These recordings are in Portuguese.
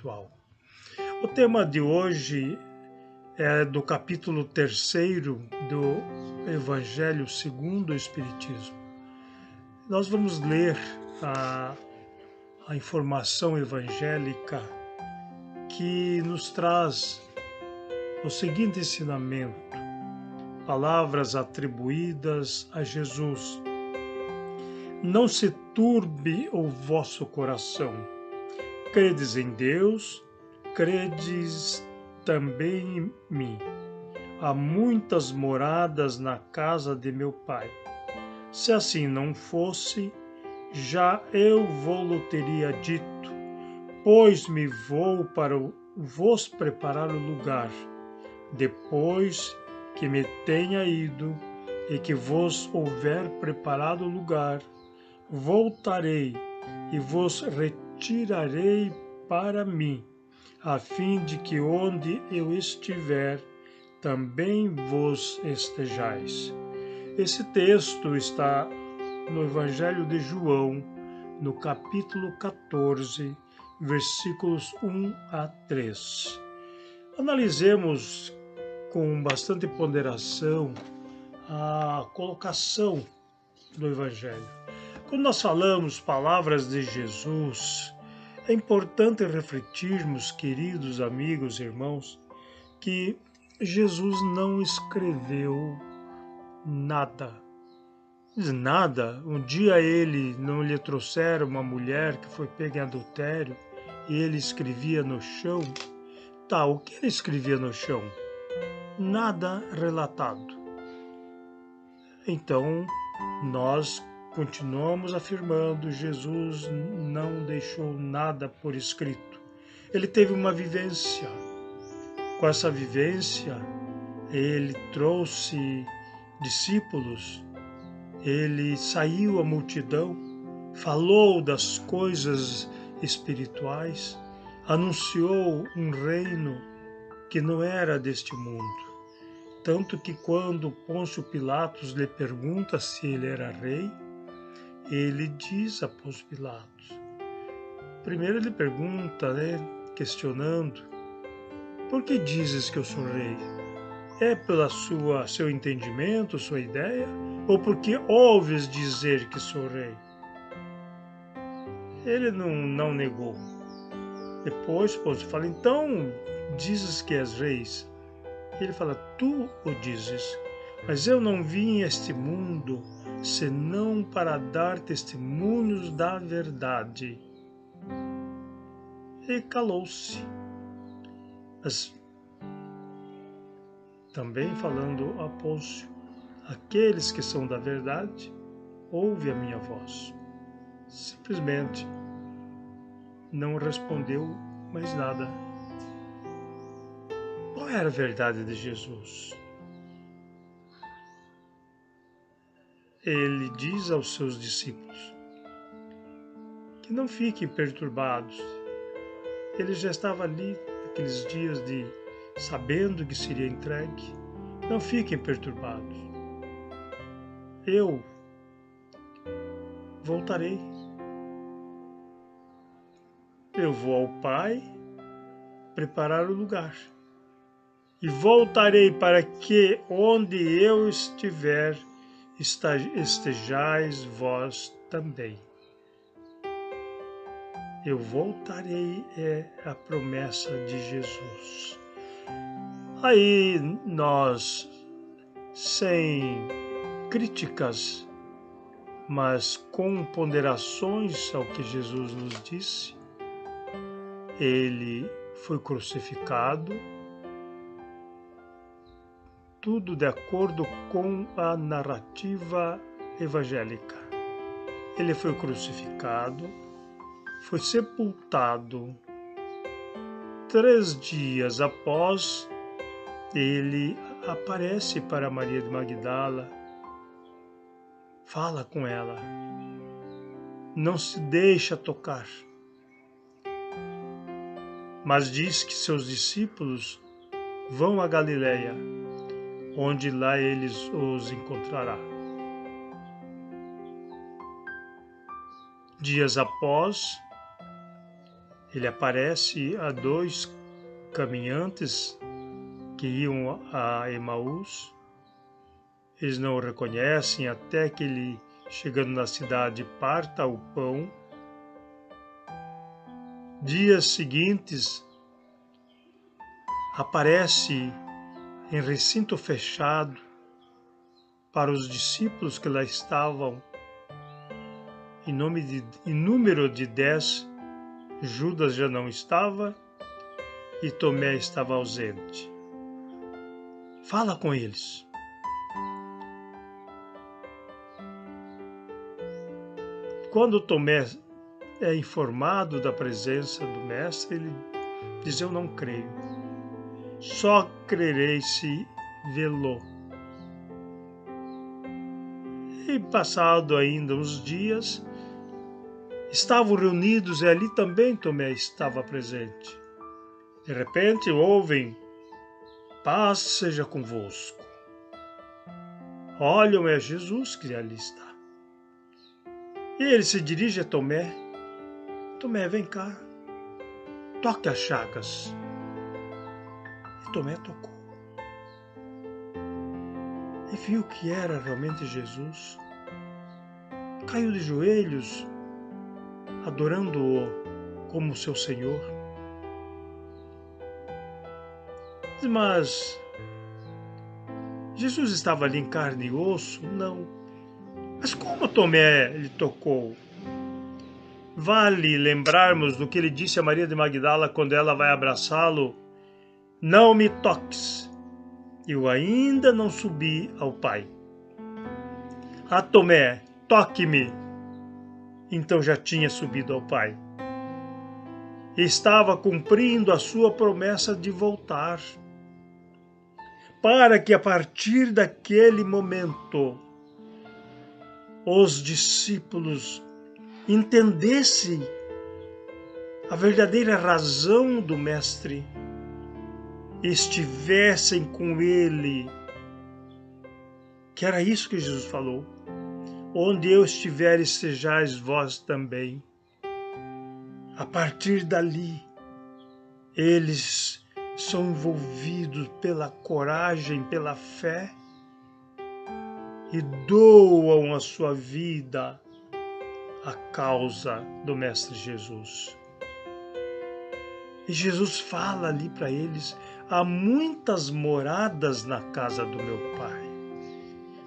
espiritual. O tema de hoje é do capítulo 3º do Evangelho segundo o Espiritismo. Nós vamos ler a informação evangélica que nos traz o seguinte ensinamento, palavras atribuídas a Jesus. Não se turbe o vosso coração. Credes em Deus, credes também em mim. Há muitas moradas na casa de meu Pai. Se assim não fosse, já eu vô-lo teria dito, pois me vou para vos preparar o lugar. Depois que me tenha ido e que vos houver preparado o lugar, voltarei e vos retirarei para mim, a fim de que onde eu estiver, também vos estejais. Esse texto está no Evangelho de João, no capítulo 14, versículos 1 a 3. Analisemos com bastante ponderação a colocação do Evangelho. Quando nós falamos palavras de Jesus, é importante refletirmos, queridos amigos e irmãos, que Jesus não escreveu nada. Nada. Um dia ele não lhe trouxeram uma mulher que foi pega em adultério e ele escrevia no chão. Tá, o que ele escrevia no chão? Nada relatado. Então, nós continuamos afirmando, Jesus não deixou nada por escrito. Ele teve uma vivência. Com essa vivência, ele trouxe discípulos, ele saiu à multidão, falou das coisas espirituais, anunciou um reino que não era deste mundo. Tanto que quando Pôncio Pilatos lhe pergunta se ele era rei, ele diz a Pôncio Pilatos. Primeiro ele pergunta, questionando, por que dizes que eu sou rei? É pela seu entendimento, sua ideia, ou porque ouves dizer que sou rei? Ele não negou. Depois Pôncio fala, então dizes que és rei? Ele fala, tu o dizes, mas eu não vim a este mundo senão para dar testemunhos da verdade. E calou-se. Mas também falando a Pôncio, aqueles que são da verdade, ouve a minha voz. Simplesmente não respondeu mais nada. Qual era a verdade de Jesus? Ele diz aos seus discípulos que não fiquem perturbados. Ele já estava ali naqueles dias sabendo que seria entregue. Não fiquem perturbados. Eu voltarei. Eu vou ao Pai preparar o lugar. E voltarei para que onde eu estiver, estejais vós também. Eu voltarei é a promessa de Jesus. Aí nós, sem críticas, mas com ponderações ao que Jesus nos disse, ele foi crucificado, tudo de acordo com a narrativa evangélica. Ele foi crucificado, foi sepultado. 3 dias após, ele aparece para Maria de Magdala, fala com ela, não se deixa tocar, mas diz que seus discípulos vão a Galiléia, onde lá eles os encontrará. Dias após, Ele aparece a dois caminhantes que iam a Emaús. Eles não o reconhecem até que ele, chegando na cidade, parta o pão. Dias seguintes, aparece em recinto fechado para os discípulos que lá estavam, em número de 10, Judas já não estava e Tomé estava ausente. Fala com eles. Quando Tomé é informado da presença do Mestre, ele diz: eu não creio, só crerei se vê-lo. E passado ainda uns dias, estavam reunidos e ali também Tomé estava presente. De repente ouvem: paz seja convosco. Olham, é Jesus que ali está. E ele se dirige a Tomé. Tomé, vem cá, toque as chagas. E Tomé tocou. E viu que era realmente Jesus. Caiu de joelhos, adorando-o como seu Senhor. Mas Jesus estava ali em carne e osso? Não. Mas como Tomé lhe tocou? Vale lembrarmos do que ele disse a Maria de Magdala quando ela vai abraçá-lo: não me toques, eu ainda não subi ao Pai. A Tomé, toque-me. Então já tinha subido ao Pai. Estava cumprindo a sua promessa de voltar, para que a partir daquele momento os discípulos entendessem a verdadeira razão do Mestre, estivessem com ele, que era isso que Jesus falou: onde eu estiver, estejais vós também. A partir dali, eles são envolvidos pela coragem, pela fé, e doam a sua vida à causa do Mestre Jesus. E Jesus fala ali para eles: há muitas moradas na casa do meu Pai.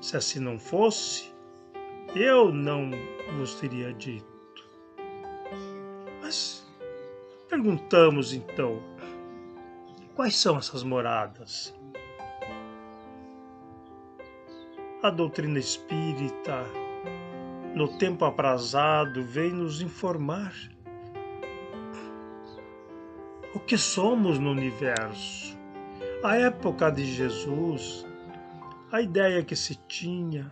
Se assim não fosse, eu não vos teria dito. Mas perguntamos então, quais são essas moradas? A doutrina espírita, no tempo aprazado, vem nos informar o que somos no universo. A época de Jesus, a ideia que se tinha,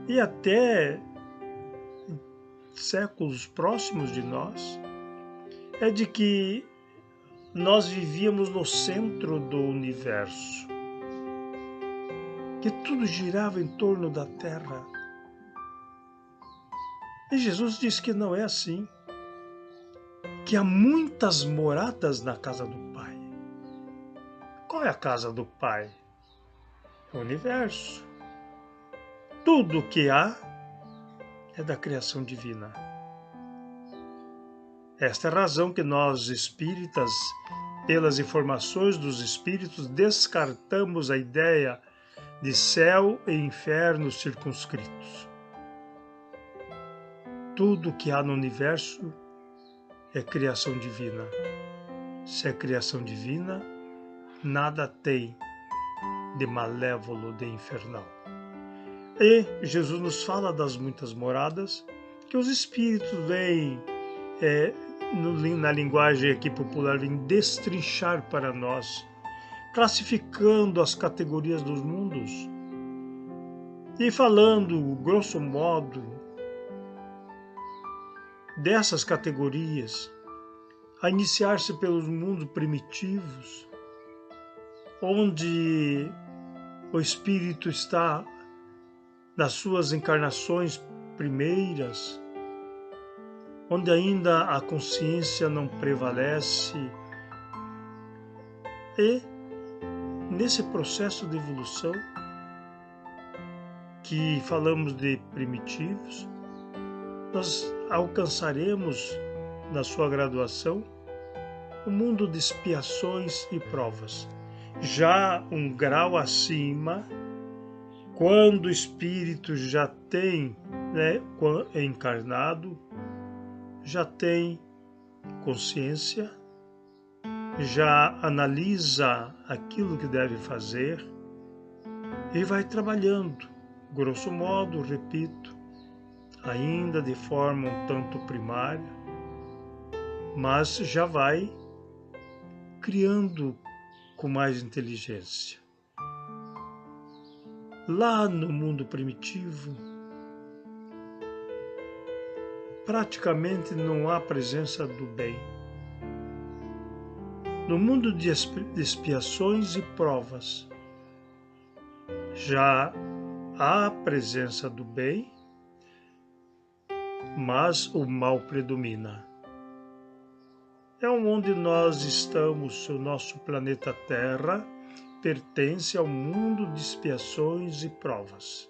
e até séculos próximos de nós, é de que nós vivíamos no centro do universo, que tudo girava em torno da Terra. E Jesus diz que não é assim, que há muitas moradas na casa do Pai. Qual é a casa do Pai? É o universo. Tudo o que há é da criação divina. Esta é a razão que nós, espíritas, pelas informações dos espíritos, descartamos a ideia de céu e inferno circunscritos. Tudo que há no universo é criação divina. Se é criação divina, nada tem de malévolo, de infernal. E Jesus nos fala das muitas moradas que os espíritos vêm, na linguagem aqui popular, vêm destrinchar para nós, classificando as categorias dos mundos e falando, grosso modo, dessas categorias, a iniciar-se pelos mundos primitivos, onde o espírito está nas suas encarnações primeiras, onde ainda a consciência não prevalece. E nesse processo de evolução, que falamos de primitivos, nós alcançaremos, na sua graduação, o mundo de expiações e provas. Já um grau acima, quando o espírito já tem, encarnado, já tem consciência, já analisa aquilo que deve fazer e vai trabalhando, grosso modo, repito, ainda de forma um tanto primária, mas já vai criando com mais inteligência. Lá no mundo primitivo, praticamente não há presença do bem. No mundo de expiações e provas, já há presença do bem, mas o mal predomina. É onde nós estamos, o nosso planeta Terra pertence ao mundo de expiações e provas.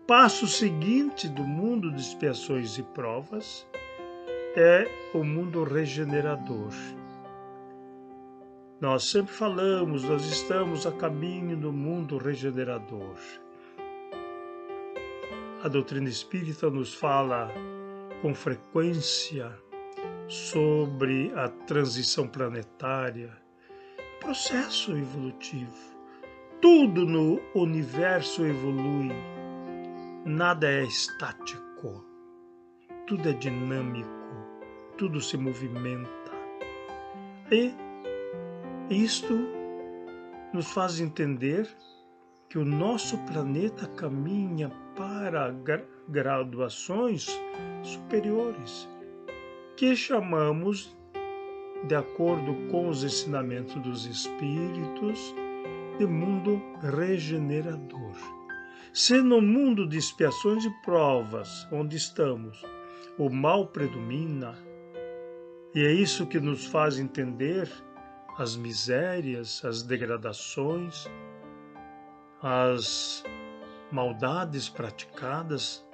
Passo seguinte do mundo de expiações e provas é o mundo regenerador. Nós sempre falamos, nós estamos a caminho do mundo regenerador. A doutrina espírita nos fala com frequência sobre a transição planetária, processo evolutivo. Tudo no universo evolui, nada é estático, tudo é dinâmico, tudo se movimenta. E isto nos faz entender que o nosso planeta caminha para graduações superiores, que chamamos, de acordo com os ensinamentos dos espíritos, de mundo regenerador. Se no mundo de expiações e provas, onde estamos, o mal predomina, e é isso que nos faz entender as misérias, as degradações, as maldades praticadas,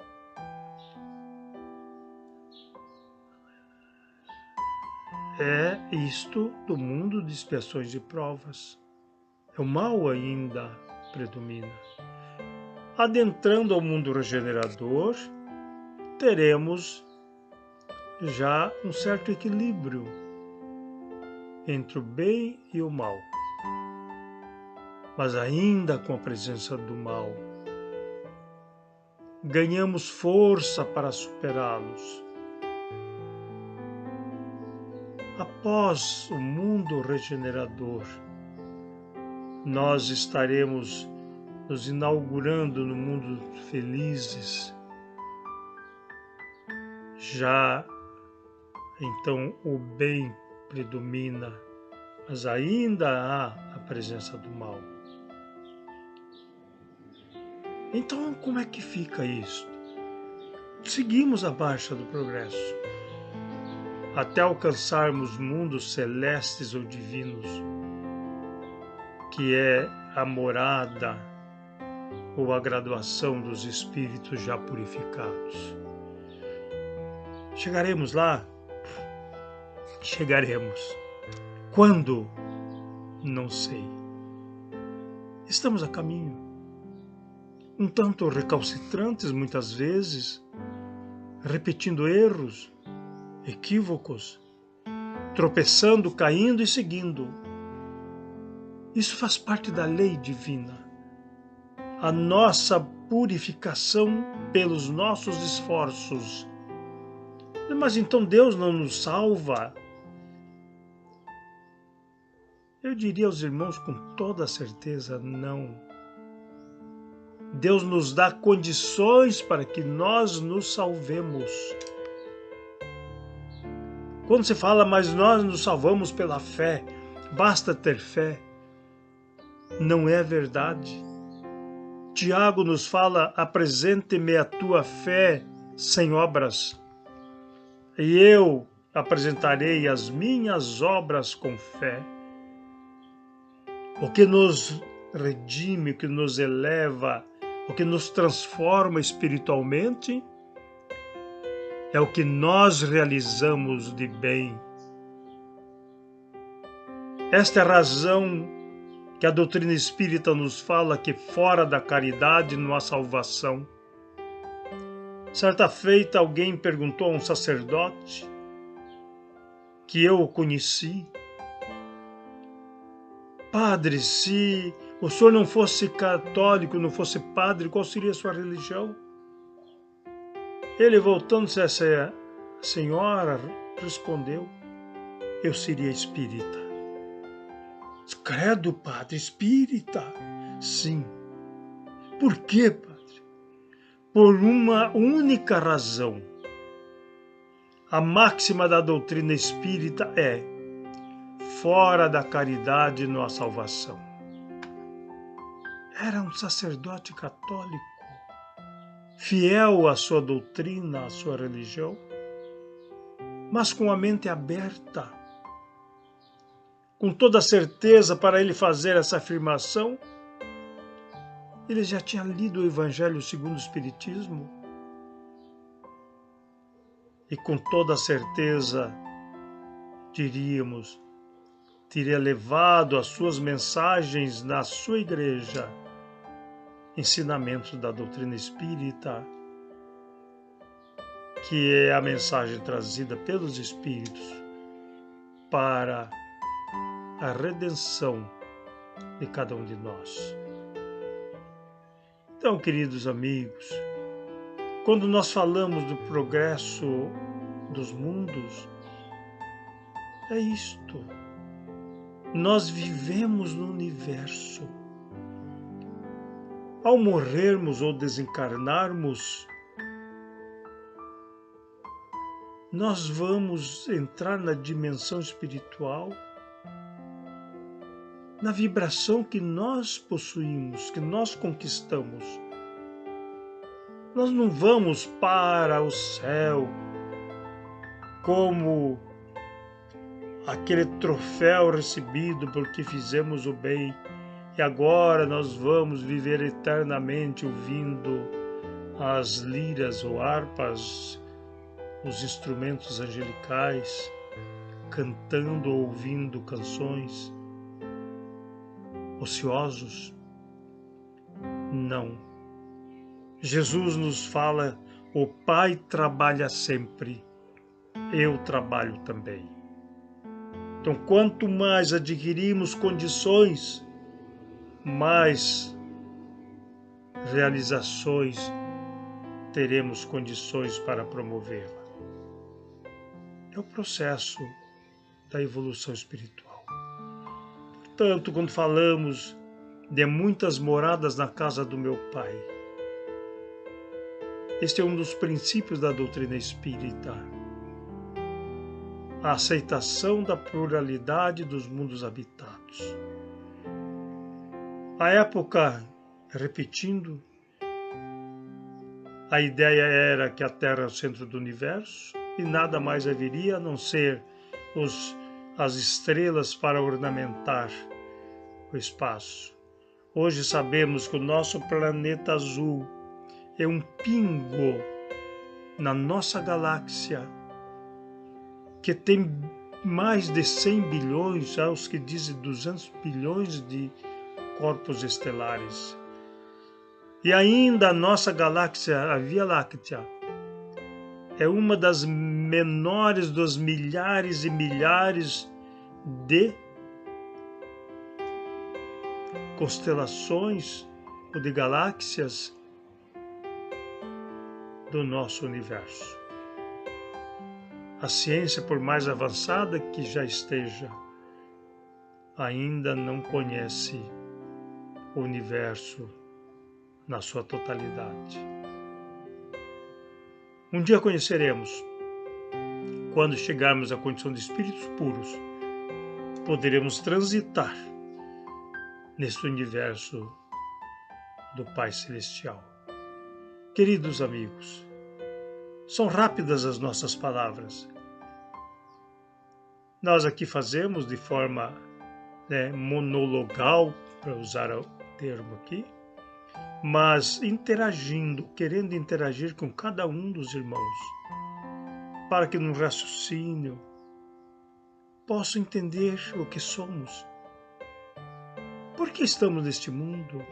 é isto do mundo de expiações e provas. O mal ainda predomina. Adentrando ao mundo regenerador, teremos já um certo equilíbrio entre o bem e o mal, mas ainda com a presença do mal. Ganhamos força para superá-los. Após o mundo regenerador, nós estaremos nos inaugurando no mundo felizes. Já então o bem predomina, mas ainda há a presença do mal. Então, como é que fica isso? Seguimos a marcha do progresso, até alcançarmos mundos celestes ou divinos, que é a morada ou a graduação dos espíritos já purificados. Chegaremos lá? Chegaremos. Quando? Não sei. Estamos a caminho. Um tanto recalcitrantes muitas vezes, repetindo erros, equívocos, tropeçando, caindo e seguindo. Isso faz parte da lei divina. A nossa purificação pelos nossos esforços. Mas então Deus não nos salva? Eu diria aos irmãos com toda certeza, não. Deus nos dá condições para que nós nos salvemos. Quando se fala, mas nós nos salvamos pela fé, basta ter fé, não é verdade. Tiago nos fala, apresente-me a tua fé sem obras. e eu apresentarei as minhas obras com fé. O que nos redime, o que nos eleva, o que nos transforma espiritualmente é o que nós realizamos de bem. Esta é a razão que a doutrina espírita nos fala que fora da caridade não há salvação. Certa feita, alguém perguntou a um sacerdote que eu conheci: Padre, se o senhor não fosse católico, não fosse padre, qual seria a sua religião? Ele, voltando-se a essa senhora, respondeu: eu seria espírita. Credo, padre, espírita? Sim. Por quê, padre? Por uma única razão. A máxima da doutrina espírita é: fora da caridade não há salvação. Era um sacerdote católico, fiel à sua doutrina, à sua religião, mas com a mente aberta. Com toda certeza, para ele fazer essa afirmação, ele já tinha lido o Evangelho segundo o Espiritismo. E com toda certeza, diríamos, teria levado as suas mensagens na sua igreja, ensinamentos da doutrina espírita, que é a mensagem trazida pelos Espíritos para a redenção de cada um de nós. Então, queridos amigos, quando nós falamos do progresso dos mundos, é isto. Nós vivemos no universo. Ao morrermos ou desencarnarmos, nós vamos entrar na dimensão espiritual, na vibração que nós possuímos, que nós conquistamos. Nós não vamos para o céu como aquele troféu recebido porque fizemos o bem e agora nós vamos viver eternamente ouvindo as liras ou harpas, os instrumentos angelicais, cantando ou ouvindo canções ociosos. Não. Jesus nos fala: o Pai trabalha sempre, eu trabalho também. Então, quanto mais adquirimos condições, mais realizações teremos condições para promovê-la. É o processo da evolução espiritual. Portanto, quando falamos de muitas moradas na casa do meu Pai, este é um dos princípios da doutrina espírita. A aceitação da pluralidade dos mundos habitados. À época, repetindo, a ideia era que a Terra é o centro do universo e nada mais haveria a não ser as estrelas para ornamentar o espaço. Hoje sabemos que o nosso planeta azul é um pingo na nossa galáxia, que tem mais de 100 bilhões, há os que dizem 200 bilhões de corpos estelares. E ainda a nossa galáxia, a Via Láctea, é uma das menores dos milhares e milhares de constelações ou de galáxias do nosso universo. A ciência, por mais avançada que já esteja, ainda não conhece o universo na sua totalidade. Um dia conheceremos. Quando chegarmos à condição de espíritos puros, poderemos transitar neste universo do Pai Celestial. Queridos amigos, São rápidas as nossas palavras. Nós aqui fazemos de forma monologal, para usar o termo aqui, mas interagindo, querendo interagir com cada um dos irmãos, para que no raciocínio possam entender o que somos. Por que estamos neste mundo?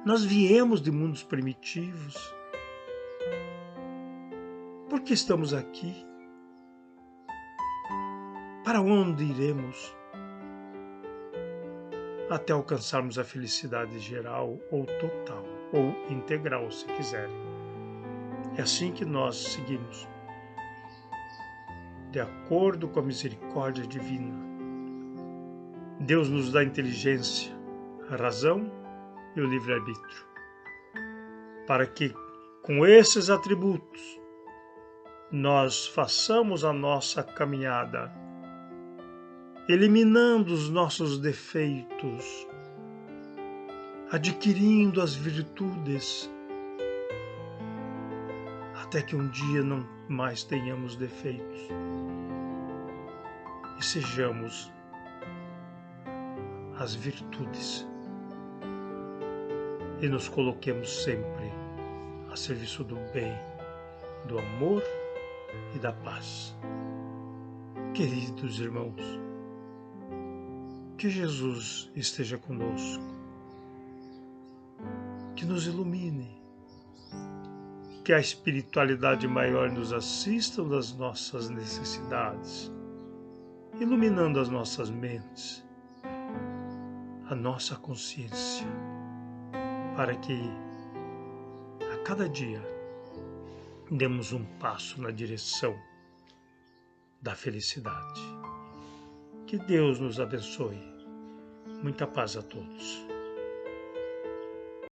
Nós viemos de mundos primitivos. Por que estamos aqui? Para onde iremos? Até alcançarmos a felicidade geral ou total, ou integral, se quiserem. É assim que nós seguimos, de acordo com a misericórdia divina. Deus nos dá a inteligência, a razão e o livre-arbítrio, para que, com esses atributos, nós façamos a nossa caminhada, eliminando os nossos defeitos, adquirindo as virtudes, até que um dia não mais tenhamos defeitos e sejamos as virtudes e nos coloquemos sempre a serviço do bem, do amor e da paz. Queridos irmãos, que Jesus esteja conosco, que nos ilumine, que a espiritualidade maior nos assista nas nossas necessidades, iluminando as nossas mentes, a nossa consciência, para que a cada dia demos um passo na direção da felicidade. Que Deus nos abençoe. Muita paz a todos.